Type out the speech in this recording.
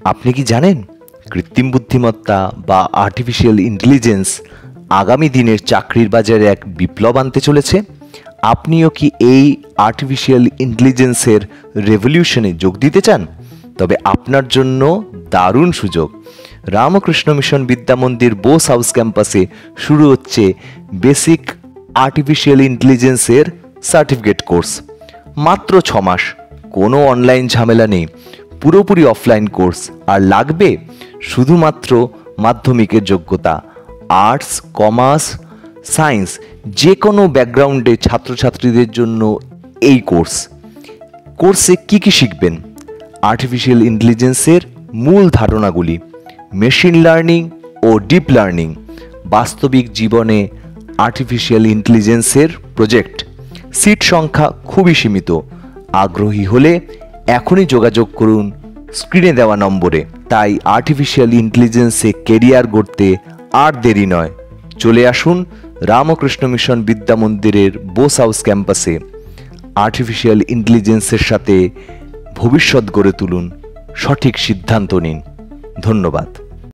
আপনি কি জানেন কৃত্রিম বুদ্ধিমত্তা বা আর্টিফিশিয়াল ইন্টেলিজেন্স আগামী দিনের চাকরির বাজারে এক বিপ্লব আনতে চলেছে? আপনিও কি এই আর্টিফিশিয়াল ইন্টেলিজেন্সের রেভলিউশনে যোগ দিতে চান? তবে আপনার জন্য দারুণ সুযোগ। রামকৃষ্ণ মিশন বিদ্যা মন্দির বোস হাউস ক্যাম্পাসে শুরু হচ্ছে বেসিক আর্টিফিশিয়াল ইন্টেলিজেন্সের সার্টিফিকেট কোর্স। মাত্র 6 মাস, কোনো অনলাইন ঝামেলা নেই, পুরোপুরি অফলাইন কোর্স। আর লাগবে শুধুমাত্র মাধ্যমিকের যোগ্যতা। আর্টস, কমার্স, সায়েন্স যে কোনো ব্যাকগ্রাউন্ডে ছাত্রছাত্রীদের জন্য এই কোর্সে কি কি শিখবেন? আর্টিফিশিয়াল ইন্টেলিজেন্সের মূল ধারণাগুলি, মেশিন লার্নিং ও ডিপ লার্নিং, বাস্তবিক জীবনে আর্টিফিশিয়াল ইন্টেলিজেন্সের প্রজেক্ট। সিট সংখ্যা খুবই সীমিত। আগ্রহী হলে এখনই যোগাযোগ করুন স্ক্রিনে দেওয়া নম্বরে। তাই আর্টিফিশিয়াল ইন্টেলিজেন্সে কেরিয়ার গড়তে আর দেরি নয়, চলে আসুন রামকৃষ্ণ মিশন বিদ্যা মন্দিরের বোস হাউস ক্যাম্পাসে। আর্টিফিশিয়াল ইন্টেলিজেন্সের সাথে ভবিষ্যৎ গড়ে তুলুন, সঠিক সিদ্ধান্ত নিন। ধন্যবাদ।